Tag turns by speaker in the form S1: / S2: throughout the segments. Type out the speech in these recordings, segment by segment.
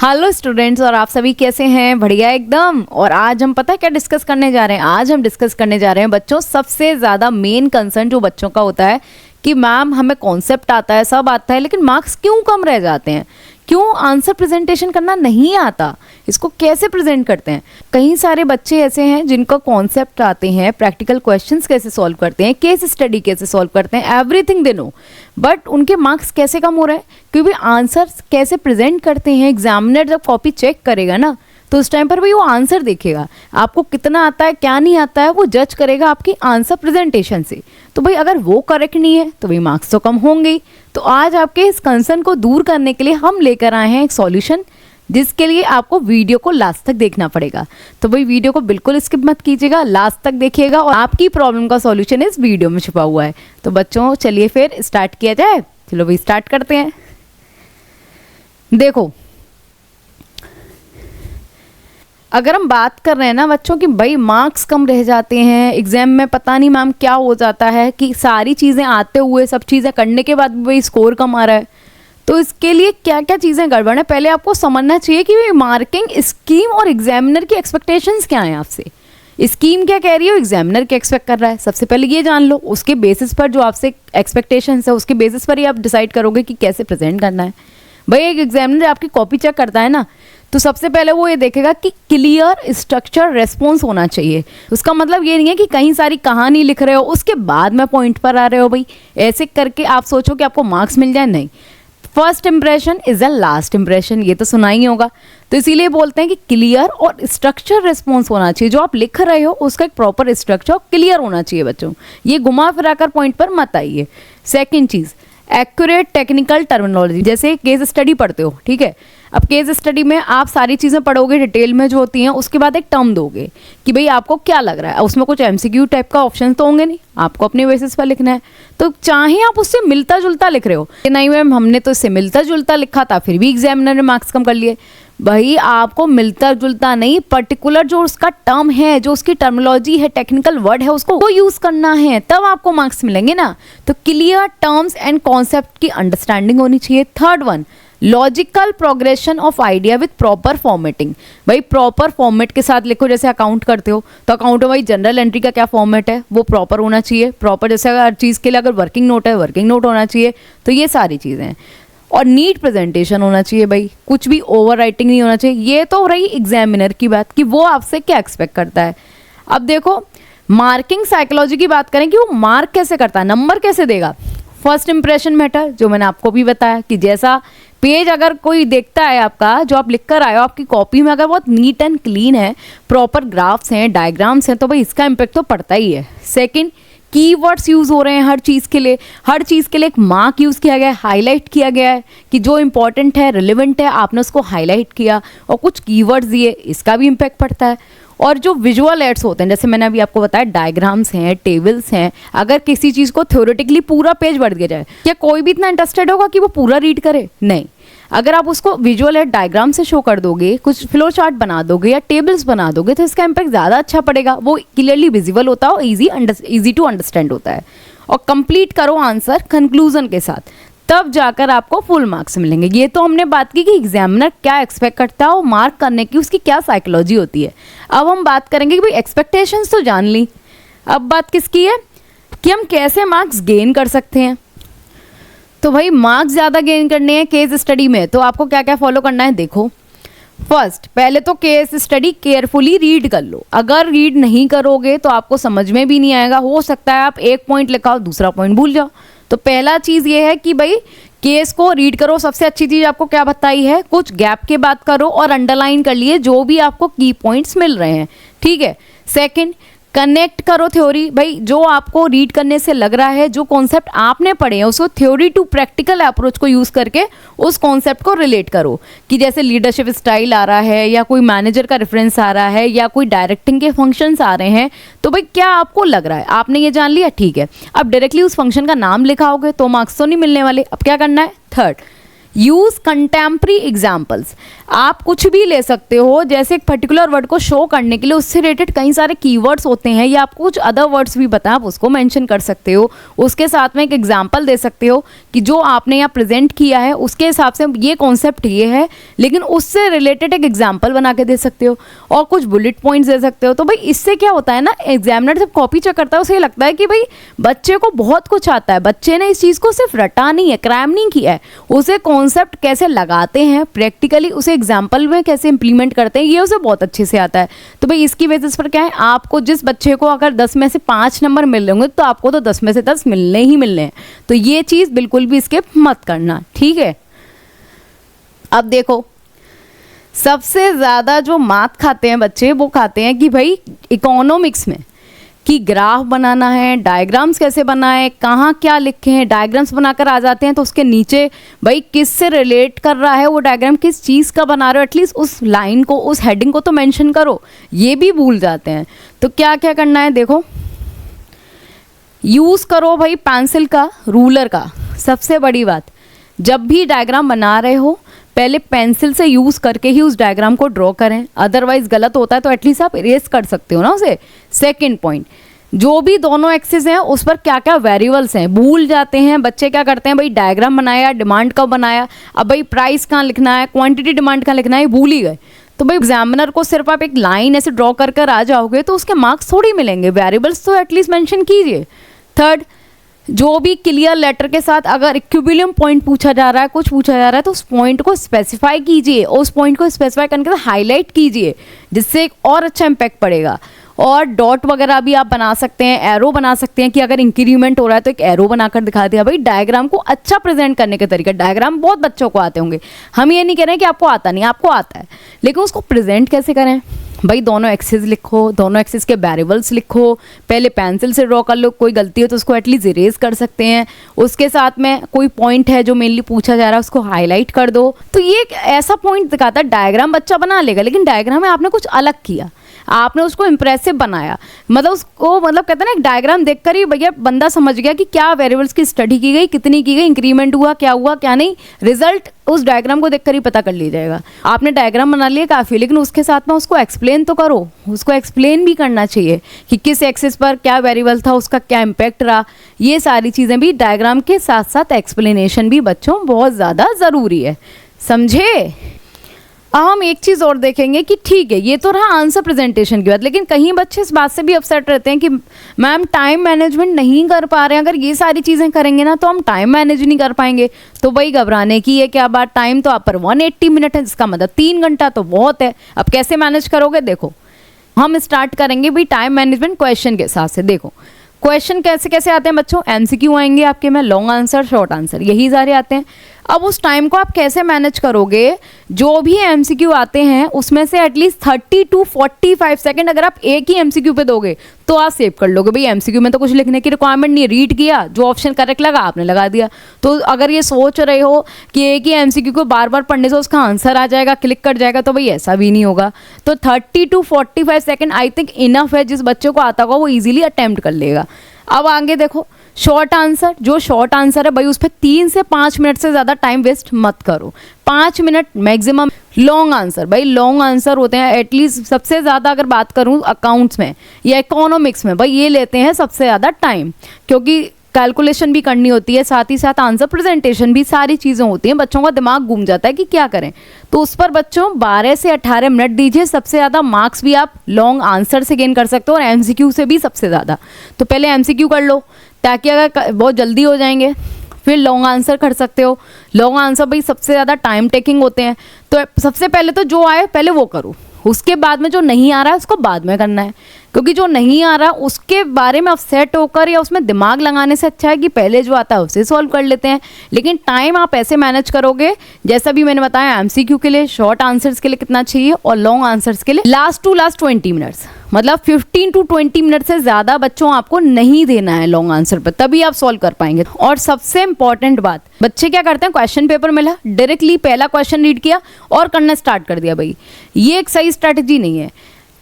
S1: Hello students, और आप सभी कैसे हैं? बढ़िया एकदम। और आज हम पता है क्या डिस्कस करने जा रहे हैं? आज हम डिस्कस करने जा रहे हैं बच्चों, सबसे ज़्यादा मेन कंसर्न जो बच्चों का होता है कि मैम हमें कॉन्सेप्ट आता है, सब आता है, लेकिन मार्क्स क्यों कम रह जाते हैं, क्यों आंसर प्रेजेंटेशन करना नहीं आता, इसको कैसे प्रेजेंट करते हैं। कई सारे बच्चे ऐसे हैं जिनका कॉन्सेप्ट आते हैं, प्रैक्टिकल क्वेश्चंस कैसे सॉल्व करते हैं, केस स्टडी कैसे सॉल्व करते हैं, एवरीथिंग दे नो, बट उनके मार्क्स कैसे कम हो रहे हैं? क्योंकि आंसर कैसे प्रेजेंट करते हैं, एग्जामिनर जब कॉपी चेक करेगा ना, तो उस टाइम पर भाई वो आंसर देखेगा, आपको कितना आता है क्या नहीं आता है, वो जज करेगा आपकी आंसर प्रेजेंटेशन से। तो भाई अगर वो करेक्ट नहीं है तो भाई मार्क्स तो कम होंगे ही। तो आज आपके इस कंसर्न को दूर करने के लिए हम लेकर आए हैं एक सॉल्यूशन, जिसके लिए आपको वीडियो को लास्ट तक देखना पड़ेगा। तो भाई वीडियो को बिल्कुल स्किप मत कीजिएगा, लास्ट तक देखिएगा और आपकी प्रॉब्लम का सॉल्यूशन इस वीडियो में छुपा हुआ है। तो बच्चों चलिए फिर स्टार्ट किया जाए। चलो भाई स्टार्ट करते हैं। देखो, अगर हम बात कर रहे हैं ना बच्चों कि भाई मार्क्स कम रह जाते हैं एग्जाम में, पता नहीं मैम क्या हो जाता है कि सारी चीज़ें आते हुए, सब चीज़ें करने के बाद भी भाई स्कोर कम आ रहा है, तो इसके लिए क्या क्या चीज़ें गड़बड़ है पहले आपको समझना चाहिए कि भाई मार्किंग स्कीम और एग्जामिनर की एक्सपेक्टेशंस क्या हैं आपसे। स्कीम क्या कह रही है, एग्जामिनर क्या एक्सपेक्ट कर रहा है, सबसे पहले ये जान लो। उसके बेसिस पर जो आपसे एक्सपेक्टेशंस है, उसके बेसिस पर ही आप डिसाइड करोगे कि कैसे प्रेजेंट करना है। भाई एक एग्जामिनर आपकी कॉपी चेक करता है ना, तो सबसे पहले वो ये देखेगा कि क्लियर स्ट्रक्चर रेस्पॉन्स होना चाहिए। उसका मतलब ये नहीं है कि कहीं सारी कहानी लिख रहे हो उसके बाद में पॉइंट पर आ रहे हो, भाई ऐसे करके आप सोचो कि आपको मार्क्स मिल जाए, नहीं। First impression is a last impression, ये तो सुना ही होगा। तो इसीलिए बोलते हैं कि क्लियर और स्ट्रक्चर रेस्पॉन्स होना चाहिए। जो आप लिख रहे हो उसका एक प्रॉपर स्ट्रक्चर क्लियर होना चाहिए बच्चों, ये घुमा फिरा कर पॉइंट पर मत आइए। सेकेंड चीज़, एक्यूरेट टेक्निकल टर्मिनोलॉजी। जैसे केस स्टडी पढ़ते हो, ठीक है, अब केस स्टडी में आप सारी चीज़ें पढ़ोगे डिटेल में जो होती हैं, उसके बाद एक टर्म दोगे कि भाई आपको क्या लग रहा है। उसमें कुछ एमसीक्यू टाइप का ऑप्शन तो होंगे नहीं, आपको अपने बेसिस पर लिखना है। तो चाहे आप उससे मिलता जुलता लिख रहे हो, नहीं मैम हमने तो इससे मिलता जुलता लिखा था फिर भी एग्जामिनर ने मार्क्स कम कर लिए, भाई आपको मिलता जुलता नहीं, पर्टिकुलर जो उसका टर्म है, जो उसकी टर्मिनोलॉजी है, टेक्निकल वर्ड है, उसको वो यूज करना है, तब आपको मार्क्स मिलेंगे ना। तो क्लियर टर्म्स एंड कॉन्सेप्ट की अंडरस्टैंडिंग होनी चाहिए। Third one, logical progression of idea with proper formatting. भाई प्रॉपर फॉर्मेट के साथ लिखो। जैसे अकाउंट करते हो तो अकाउंट में भाई जनरल एंट्री का क्या फॉर्मेट है, वो प्रॉपर होना चाहिए। प्रॉपर जैसे हर चीज़ के लिए अगर वर्किंग नोट है, वर्किंग नोट होना चाहिए। तो ये सारी चीज़ें हैं। और नीट प्रेजेंटेशन होना चाहिए भाई, कुछ भी ओवर राइटिंग नहीं होना चाहिए। ये तो रही एग्जामिनर की बात कि वो आपसे क्या एक्सपेक्ट करता है। अब देखो मार्किंग साइकोलॉजी की बात करें कि वो मार्क कैसे करता है, नंबर कैसे देगा। फर्स्ट इंप्रेशन मैटर, जो मैंने आपको भी बताया कि जैसा पेज अगर कोई देखता है आपका, जो आप लिख कर आए हो, आपकी कॉपी में अगर बहुत नीट एंड क्लीन है, प्रॉपर ग्राफ्स हैं, डायग्राम्स हैं, तो भाई इसका इम्पैक्ट तो पड़ता ही है। सेकंड, कीवर्ड्स यूज़ हो रहे हैं हर चीज़ के लिए, हर चीज़ के लिए एक मार्क यूज़ किया गया है, हाईलाइट किया गया है कि जो इंपॉर्टेंट है, रिलेवेंट है, आपने उसको हाईलाइट किया और कुछ कीवर्ड्स दिए, इसका भी इम्पैक्ट पड़ता है। और जो विजुअल एड्स होते हैं, जैसे मैंने अभी आपको बताया, डायग्राम्स हैं, टेबल्स हैं, अगर किसी चीज़ को थ्योरेटिकली पूरा पेज बढ़ दिया जाए, क्या कोई भी इतना इंटरेस्टेड होगा कि वो पूरा रीड करे? नहीं। अगर आप उसको विजुअल एड डायग्राम से शो कर दोगे, कुछ फ्लो चार्ट बना दोगे या टेबल्स बना दोगे, तो इसका इम्पैक्ट ज़्यादा अच्छा पड़ेगा, वो क्लियरली विजिबल होता है और ईजी टू अंडरस्टैंड होता है। और कंप्लीट करो आंसर कंक्लूजन के साथ, तब जाकर आपको फुल मार्क्स मिलेंगे। ये तो हमने बात की कि एग्जामिनर क्या एक्सपेक्ट करता है और मार्क करने की उसकी क्या साइकोलॉजी होती है। अब हम बात करेंगे कि भाई एक्सपेक्टेशंस तो जान ली, अब बात किसकी है कि हम कैसे मार्क्स गेन कर सकते हैं। तो भाई मार्क्स ज़्यादा गेन करने हैं केस स्टडी में, तो आपको क्या क्या फॉलो करना है देखो। फर्स्ट, पहले तो केस स्टडी केयरफुली रीड कर लो। अगर रीड नहीं करोगे तो आपको समझ में भी नहीं आएगा, हो सकता है आप एक पॉइंट लिखाओ दूसरा पॉइंट भूल जाओ। तो पहला चीज़ ये है कि भाई केस को रीड करो। सबसे अच्छी चीज़ आपको क्या बताई है, कुछ गैप के बात करो और अंडरलाइन कर लिए जो भी आपको की पॉइंट्स मिल रहे हैं, ठीक है। सेकंड, कनेक्ट करो थ्योरी। भाई जो आपको रीड करने से लग रहा है, जो कॉन्सेप्ट आपने पढ़े हैं, उसको थ्योरी टू प्रैक्टिकल अप्रोच को यूज़ करके उस कॉन्सेप्ट को रिलेट करो कि जैसे लीडरशिप स्टाइल आ रहा है या कोई मैनेजर का रेफरेंस आ रहा है या कोई डायरेक्टिंग के फंक्शंस आ रहे हैं, तो भाई क्या आपको लग रहा है, आपने ये जान लिया, ठीक है। अब डायरेक्टली उस फंक्शन का नाम लिखाओगे तो मार्क्स तो नहीं मिलने वाले। अब क्या करना है, थर्ड, यूज़ कंटेम्प्री एग्जाम्पल्स। आप कुछ भी ले सकते हो, जैसे एक पर्टिकुलर वर्ड को शो करने के लिए उससे रिलेटेड कई सारे कीवर्ड्स होते हैं, या आपको कुछ अदर वर्ड्स भी पता है आप उसको मेंशन कर सकते हो। उसके साथ में एक एग्जांपल दे सकते हो कि जो आपने यहाँ प्रेजेंट किया है उसके हिसाब से ये कॉन्सेप्ट ये है, लेकिन उससे रिलेटेड एक एग्जाम्पल बना के दे सकते हो और कुछ बुलेट पॉइंट्स दे सकते हो। तो भाई इससे क्या होता है ना, एग्जामिनर जब कॉपी चेक करता है उसे लगता है कि भाई बच्चे को बहुत कुछ आता है, बच्चे ने इस चीज़ को सिर्फ रटा नहीं है, क्रैम नहीं किया है, उसे कॉन्सेप्ट कैसे लगाते हैं प्रैक्टिकली, उसे एग्जाम्पल में कैसे इंप्लीमेंट करते हैं, ये उसे बहुत अच्छे से आता है। तो भाई इसकी बेसिस पर क्या है, आपको जिस बच्चे को अगर 10 में से 5 नंबर मिल रहे होंगे तो आपको तो 10 में से 10 मिलने ही मिलने हैं। तो ये चीज़ बिल्कुल भी स्किप मत करना, ठीक है। अब देखो सबसे ज़्यादा जो मात खाते हैं बच्चे, वो खाते हैं कि भाई इकोनॉमिक्स में कि ग्राफ बनाना है, डायग्राम्स कैसे बनाएं, कहाँ क्या लिखे हैं, डायग्राम्स बनाकर आ जाते हैं तो उसके नीचे भाई किस से रिलेट कर रहा है वो डायग्राम, किस चीज़ का बना रहे हो, एटलीस्ट उस लाइन को, उस हेडिंग को तो मेंशन करो, ये भी भूल जाते हैं। तो क्या क्या करना है, देखो यूज़ करो भाई पेंसिल का, रूलर का। सबसे बड़ी बात, जब भी डायग्राम बना रहे हो पहले पेंसिल से यूज़ करके ही उस डायग्राम को ड्रॉ करें, अदरवाइज गलत होता है तो एटलीस्ट आप इरेज कर सकते हो ना उसे। सेकंड पॉइंट, जो भी दोनों एक्सिस हैं उस पर क्या क्या वेरिएबल्स हैं भूल जाते हैं बच्चे। क्या करते हैं भाई, डायग्राम बनाया, डिमांड कब बनाया, अब भाई प्राइस कहाँ लिखना है, क्वांटिटी डिमांड कहाँ लिखना है, भूल ही गए। तो भाई एग्जामिनर को सिर्फ आप एक लाइन ऐसे ड्रॉ कर कर आ जाओगे तो उसके मार्क्स थोड़ी मिलेंगे, वेरिएबल्स तो एटलीस्ट मेंशन कीजिए। थर्ड, जो भी क्लियर लेटर के साथ अगर इक्विलिब्रियम पॉइंट पूछा जा रहा है, कुछ पूछा जा रहा है, तो उस पॉइंट को स्पेसिफाई कीजिए और उस पॉइंट को स्पेसिफाई करने के बाद हाईलाइट कीजिए, जिससे एक और अच्छा इम्पैक्ट पड़ेगा। और डॉट वगैरह भी आप बना सकते हैं, एरो बना सकते हैं कि अगर इंक्रीमेंट हो रहा है तो एक एरो बनाकर दिखा दिया। भाई डायग्राम को अच्छा प्रेजेंट करने के तरीका, डायग्राम बहुत बच्चों को आते होंगे, हम ये नहीं कह रहे हैं कि आपको आता नहीं, आपको आता है, लेकिन उसको प्रेजेंट कैसे करें। भाई दोनों एक्सिस लिखो, दोनों एक्सिस के वेरिएबल्स लिखो, पहले पेंसिल से ड्रॉ कर लो, कोई गलती हो तो उसको एटलीस्ट इरेज कर सकते हैं। उसके साथ में कोई पॉइंट है जो मेनली पूछा जा रहा है उसको हाईलाइट कर दो। तो ये एक ऐसा पॉइंट दिखाता है, डायग्राम बच्चा बना लेगा लेकिन डायग्राम में आपने कुछ अलग किया, आपने उसको इंप्रेसिव बनाया, मतलब उसको मतलब कहते हैं ना एक डायग्राम देखकर ही भैया बंदा समझ गया कि क्या वेरिएबल्स की स्टडी की गई, कितनी की गई, इंक्रीमेंट हुआ क्या नहीं, रिजल्ट उस डायग्राम को देखकर ही पता कर लिया जाएगा। आपने डायग्राम बना लिया काफ़ी, लेकिन उसके साथ में उसको एक्सप्लेन तो करो, उसको एक्सप्लेन भी करना चाहिए कि किस एक्सिस पर क्या वेरिएबल था, उसका क्या इम्पैक्ट रहा। ये सारी चीज़ें भी डायग्राम के साथ साथ एक्सप्लेनेशन भी बच्चों बहुत ज़्यादा ज़रूरी है, समझे। अब हम एक चीज़ और देखेंगे कि ठीक है ये तो रहा आंसर प्रेजेंटेशन की बात, लेकिन कहीं बच्चे इस बात से भी अपसेट रहते हैं कि मैम टाइम मैनेजमेंट नहीं कर पा रहे हैं, अगर ये सारी चीज़ें करेंगे ना तो हम टाइम मैनेज नहीं कर पाएंगे। तो भाई घबराने की है क्या बात, टाइम तो आप पर 180 मिनट है, जिसका मतलब 3 घंटा तो बहुत है। अब कैसे मैनेज करोगे, देखो हम स्टार्ट करेंगे भी टाइम मैनेजमेंट क्वेश्चन के हिसाब से। देखो क्वेश्चन कैसे कैसे आते हैं बच्चों, एमसीक्यू आएंगे आपके में, लॉन्ग आंसर, शॉर्ट आंसर, यही सारे आते हैं। अब उस टाइम को आप कैसे मैनेज करोगे, जो भी एमसीक्यू आते हैं उसमें से एटलीस्ट 30 to 45 सेकंड अगर आप एक ही एमसीक्यू पे दोगे तो आप सेव कर लोगे। भाई एमसीक्यू में तो कुछ लिखने की रिक्वायरमेंट नहीं है, रीड किया, जो ऑप्शन करेक्ट लगा आपने लगा दिया। तो अगर ये सोच रहे हो कि एक ही एमसीक्यू को बार बार पढ़ने से उसका आंसर आ जाएगा, क्लिक कर जाएगा, तो भाई ऐसा भी नहीं होगा। तो 30 to 45 second I think enough है, जिस बच्चे को आता होगा वो ईजिली अटेम्प्ट कर लेगा। अब आगे देखो शॉर्ट आंसर, जो शॉर्ट आंसर है भाई उस पर 3 से 5 मिनट से ज़्यादा टाइम वेस्ट मत करो, 5 मिनट मैक्सिमम। लॉन्ग आंसर, भाई लॉन्ग आंसर होते हैं एटलीस्ट सबसे ज़्यादा, अगर बात करूँ अकाउंट्स में या इकोनॉमिक्स में, भाई ये लेते हैं सबसे ज़्यादा टाइम, क्योंकि कैलकुलेशन भी करनी होती है, साथ ही साथ आंसर प्रेजेंटेशन भी, सारी चीज़ें होती हैं, बच्चों का दिमाग घूम जाता है कि क्या करें। तो उस पर बच्चों 12 से 18 मिनट दीजिए, सबसे ज़्यादा मार्क्स भी आप लॉन्ग आंसर से गेन कर सकते हो और एमसीक्यू से भी सबसे ज़्यादा। तो पहले एमसीक्यू कर लो ताकि अगर बहुत जल्दी हो जाएंगे, फिर लॉन्ग आंसर कर सकते हो। लॉन्ग आंसर भाई सबसे ज़्यादा टाइम टेकिंग होते हैं, तो सबसे पहले तो जो आए पहले वो करो, उसके बाद में जो नहीं आ रहा है उसको बाद में करना है, क्योंकि जो नहीं आ रहा उसके बारे में अपसेट होकर या उसमें दिमाग लगाने से अच्छा है कि पहले जो आता है उसे सॉल्व कर लेते हैं। लेकिन टाइम आप ऐसे मैनेज करोगे, जैसा भी मैंने बताया एमसीक्यू के लिए, शॉर्ट आंसर्स के लिए कितना चाहिए और लॉन्ग आंसर्स के लिए लास्ट टू लास्ट 20 मिनट्स, मतलब 15 to 20 मिनट से ज़्यादा बच्चों आपको नहीं देना है लॉन्ग आंसर पर, तभी आप सॉल्व कर पाएंगे। और सबसे इंपॉर्टेंट बात, बच्चे क्या करते हैं, क्वेश्चन पेपर मिला डायरेक्टली पहला क्वेश्चन रीड किया और करना स्टार्ट कर दिया, भाई ये एक सही स्ट्रैटेजी नहीं है।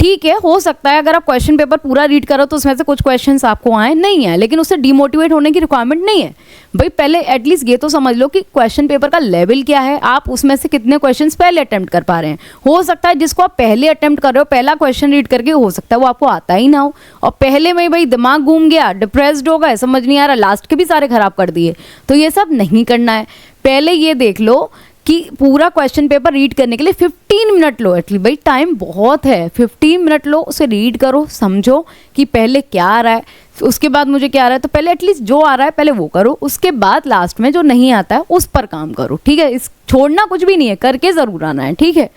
S1: ठीक है, हो सकता है अगर आप क्वेश्चन पेपर पूरा रीड करो तो उसमें से कुछ क्वेश्चंस आपको आए नहीं है, लेकिन उससे डिमोटिवेट होने की रिक्वायरमेंट नहीं है भाई। पहले एटलीस्ट ये तो समझ लो कि क्वेश्चन पेपर का लेवल क्या है, आप उसमें से कितने क्वेश्चंस पहले अटेम्प्ट कर पा रहे हैं। हो सकता है जिसको आप पहले अटेम्प्ट कर रहे हो, पहला क्वेश्चन रीड करके, हो सकता है वो आपको आता ही ना हो, और पहले में भाई दिमाग घूम गया, डिप्रेस्ड हो गए, समझ नहीं आ रहा, लास्ट के भी सारे खराब कर दिए। तो ये सब नहीं करना है। पहले ये देख लो कि पूरा क्वेश्चन पेपर रीड करने के लिए 15 मिनट लो एटलीस्ट, भाई टाइम बहुत है, 15 मिनट लो, उसे रीड करो, समझो कि पहले क्या आ रहा है, उसके बाद मुझे क्या आ रहा है, तो पहले एटलीस्ट जो आ रहा है पहले वो करो, उसके बाद लास्ट में जो नहीं आता है उस पर काम करो, ठीक है। इस छोड़ना कुछ भी नहीं है, करके ज़रूर आना है, ठीक है।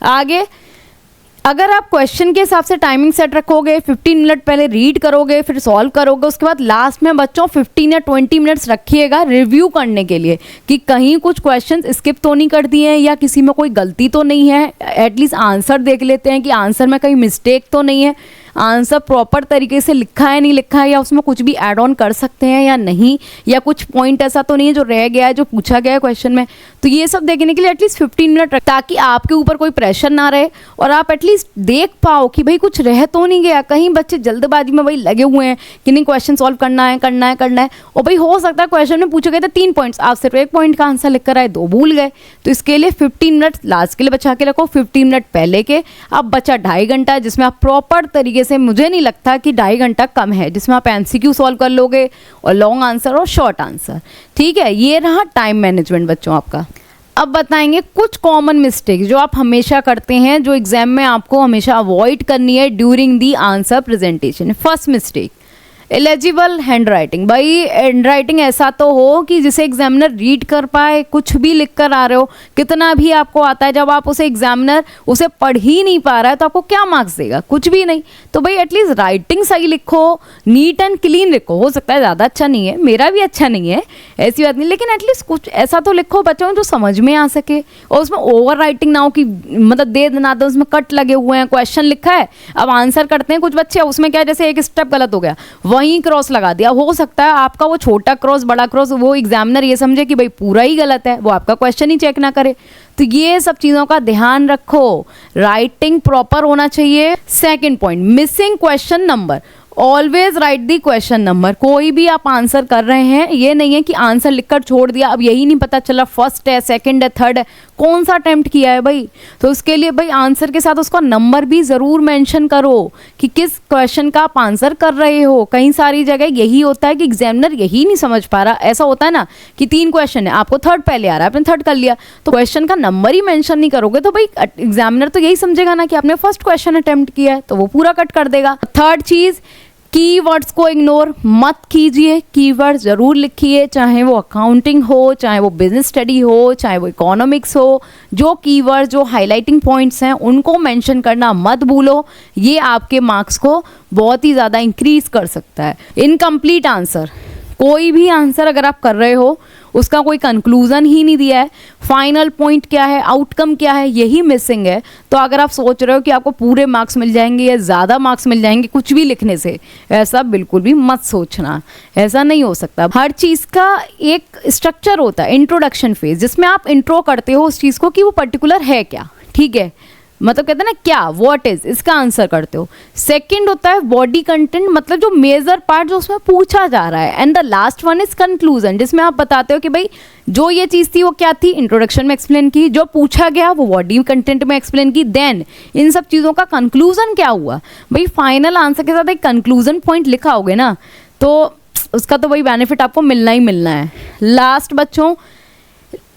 S1: आगे अगर आप क्वेश्चन के हिसाब से टाइमिंग सेट रखोगे, 15 मिनट पहले रीड करोगे, फिर सॉल्व करोगे, उसके बाद लास्ट में बच्चों 15 या 20 मिनट्स रखिएगा रिव्यू करने के लिए कि कहीं कुछ क्वेश्चंस स्किप तो नहीं कर दिए हैं या किसी में कोई गलती तो नहीं है। एटलीस्ट आंसर देख लेते हैं कि आंसर में कहीं मिस्टेक तो नहीं है, आंसर प्रॉपर तरीके से लिखा है नहीं लिखा है, या उसमें कुछ भी ऐड ऑन कर सकते हैं या नहीं, या कुछ पॉइंट ऐसा तो नहीं है जो रह गया है जो पूछा गया है क्वेश्चन में। तो ये सब देखने के लिए एटलीस्ट 15 मिनट रख, ताकि आपके ऊपर कोई प्रेशर ना रहे और आप एटलीस्ट देख पाओ कि भाई कुछ रह तो नहीं गया। कहीं बच्चे जल्दबाजी में भाई लगे हुए हैं कि नहीं क्वेश्चन सॉल्व करना है करना है करना है, और भाई हो सकता है क्वेश्चन में पूछे गए थे 3 पॉइंट्स, आप सिर्फ 1 पॉइंट का आंसर लिख कर आए, 2 भूल गए। तो इसके लिए 15 मिनट लास्ट के लिए बचा के रखो, 15 मिनट पहले के, अब बचा 2.5 घंटा जिसमें आप प्रॉपर तरीके से, मुझे नहीं लगता कि 2.5 घंटा कम है, जिसमें आप एमसीक्यू सॉल्व कर लोगे और लॉन्ग आंसर और शॉर्ट आंसर, ठीक है। ये रहा टाइम मैनेजमेंट बच्चों आपका। अब बताएंगे कुछ कॉमन मिस्टेक जो आप हमेशा करते हैं, जो एग्जाम में आपको हमेशा अवॉइड करनी है during the answer presentation. First mistake, eligible hand writing. भाई हैंड राइटिंग ऐसा तो हो कि जिसे एग्जामिनर रीड कर पाए, कुछ भी लिख कर आ रहे हो, कितना भी आपको आता है, जब आप उसे एग्जामिनर उसे पढ़ ही नहीं पा रहा है तो आपको क्या मार्क्स देगा, कुछ भी नहीं। तो भाई एटलीस्ट राइटिंग सही लिखो, नीट एंड क्लीन लिखो। हो सकता है ज़्यादा अच्छा नहीं है, मेरा भी अच्छा नहीं है, ऐसी बात नहीं, लेकिन एटलीस्ट कुछ ऐसा तो लिखो बच्चों जो समझ में आ सके, और उसमें ओवर राइटिंग ना हो कि मतलब दे ना दो, उसमें कट लगे हुए हैं, क्वेश्चन लिखा है, अब आंसर करते हैं कुछ बच्चे, उसमें क्या है जैसे एक स्टेप गलत हो गया, वहीं क्रॉस लगा दिया। हो सकता है आपका वो छोटा क्रॉस बड़ा क्रॉस वो एग्जामिनर ये समझे कि भाई पूरा ही गलत है, वो आपका क्वेश्चन ही चेक ना करे। तो ये सब चीज़ों का ध्यान रखो, राइटिंग प्रॉपर होना चाहिए। Second point, missing question number. Always right the question number. कोई भी आप आंसर कर रहे हैं, ये नहीं है कि आंसर लिखकर छोड़ दिया, अब यही नहीं पता चला फर्स्ट है सेकंड है थर्ड है, कौन सा अटेम्प्ट किया है भाई। तो उसके लिए भाई आंसर के साथ उसका नंबर भी ज़रूर मेंशन करो कि किस क्वेश्चन का आप आंसर कर रहे हो। कई सारी जगह यही होता है कि एग्जामिनर यही नहीं समझ पा रहा, ऐसा होता है ना कि 3 क्वेश्चन है, आपको थर्ड पहले आ रहा है, आपने थर्ड कर लिया, तो क्वेश्चन का नंबर ही मेंशन नहीं करोगे तो भाई एग्जामिनर तो यही समझेगा ना कि आपने फर्स्ट क्वेश्चन अटेम्प्ट किया है, तो वो पूरा कट कर देगा। थर्ड चीज़, कीवर्ड्स को इग्नोर मत कीजिए, कीवर्ड्स जरूर लिखिए, चाहे वो अकाउंटिंग हो, चाहे वो बिजनेस स्टडी हो, चाहे वो इकोनॉमिक्स हो। जो कीवर्ड्स जो हाईलाइटिंग पॉइंट्स हैं उनको मेंशन करना मत भूलो, ये आपके मार्क्स को बहुत ही ज़्यादा इंक्रीज कर सकता है। इनकम्प्लीट आंसर, कोई भी आंसर अगर आप कर रहे हो उसका कोई कंक्लूजन ही नहीं दिया है, फाइनल पॉइंट क्या है, आउटकम क्या है, यही मिसिंग है। तो अगर आप सोच रहे हो कि आपको पूरे मार्क्स मिल जाएंगे या ज़्यादा मार्क्स मिल जाएंगे कुछ भी लिखने से, ऐसा बिल्कुल भी मत सोचना, ऐसा नहीं हो सकता। हर चीज़ का एक स्ट्रक्चर होता है, इंट्रोडक्शन फेज, जिसमें आप इंट्रो करते हो उस चीज़ को कि वो पर्टिकुलर है क्या, ठीक है, मतलब कहते हैं ना क्या, व्हाट इज, इसका आंसर करते हो। सेकंड होता है बॉडी कंटेंट, मतलब जो मेजर पार्ट जो उसमें पूछा जा रहा है। And the last one is conclusion, जिसमें आप बताते हो कि भाई जो ये चीज़ थी वो क्या थी, इंट्रोडक्शन में एक्सप्लेन की, जो पूछा गया वो बॉडी कंटेंट में एक्सप्लेन की, देन इन सब चीज़ों का कंक्लूजन क्या हुआ। भाई फाइनल आंसर के साथ एक कंक्लूजन पॉइंट लिखा होगे ना, तो उसका तो भाई बेनिफिट आपको मिलना ही मिलना है। लास्ट बच्चों,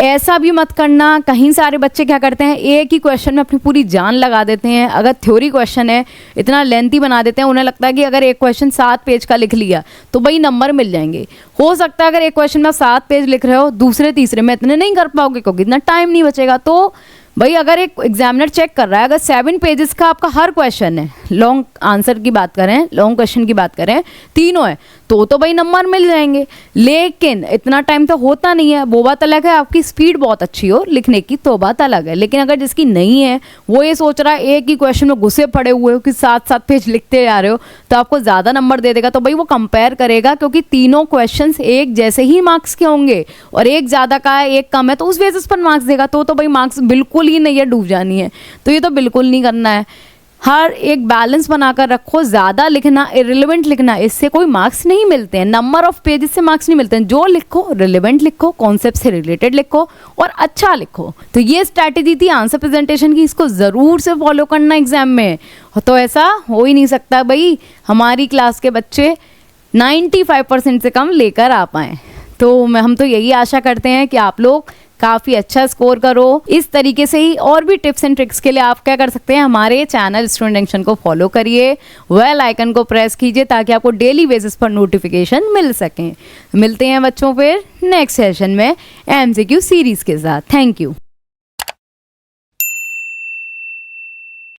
S1: ऐसा भी मत करना, कहीं सारे बच्चे क्या करते हैं एक ही क्वेश्चन में अपनी पूरी जान लगा देते हैं। अगर थ्योरी क्वेश्चन है इतना लेंथी बना देते हैं, उन्हें लगता है कि अगर एक क्वेश्चन 7 पेज का लिख लिया तो भाई नंबर मिल जाएंगे। हो सकता है अगर एक क्वेश्चन में 7 पेज लिख रहे हो, दूसरे तीसरे में इतने नहीं कर पाओगे क्योंकि इतना टाइम नहीं बचेगा। तो भाई अगर एक एग्जामिनर चेक कर रहा है, अगर 7 पेजेस का आपका हर क्वेश्चन है, लॉन्ग आंसर की बात करें, लॉन्ग क्वेश्चन की बात करें, तीनों है, तो भाई नंबर मिल जाएंगे। लेकिन इतना टाइम तो होता नहीं है। वो बात अलग है आपकी स्पीड बहुत अच्छी हो लिखने की, तो बात अलग है। लेकिन अगर जिसकी नहीं है, वो ये सोच रहा है एक ही क्वेश्चन में घुसे पड़े हुए हो कि 7-7 पेज लिखते जा रहे हो, तो आपको ज़्यादा नंबर दे देगा। तो भाई वो कंपेयर करेगा, क्योंकि तीनों क्वेश्चंस एक जैसे ही मार्क्स के होंगे और एक ज़्यादा का है एक कम है, तो उस बेसिस पर मार्क्स देगा। तो भाई मार्क्स बिल्कुल ही नहीं है, डूब जानी है। तो ये तो बिल्कुल नहीं करना है। हर एक बैलेंस बनाकर रखो। ज़्यादा लिखना, इरिलेवेंट लिखना, इससे कोई मार्क्स नहीं मिलते हैं। नंबर ऑफ पेजेस से मार्क्स नहीं मिलते हैं। जो लिखो रिलेवेंट लिखो, कॉन्सेप्ट से रिलेटेड लिखो और अच्छा लिखो। तो ये स्ट्रैटेजी थी आंसर प्रेजेंटेशन की, इसको ज़रूर से फॉलो करना एग्जाम में। तो ऐसा हो ही नहीं सकता भाई हमारी क्लास के बच्चे 95% से कम लेकर आ पाएँ। तो हम तो यही आशा करते हैं कि आप लोग काफ़ी अच्छा स्कोर करो। इस तरीके से ही और भी टिप्स एंड ट्रिक्स के लिए आप क्या कर सकते हैं, हमारे चैनल स्टूडेंट जंक्शन को फॉलो करिए, बेल आइकन को प्रेस कीजिए ताकि आपको डेली बेसिस पर नोटिफिकेशन मिल सकें। मिलते हैं बच्चों फिर नेक्स्ट सेशन में एमसीक्यू सीरीज़ के साथ। Thank you.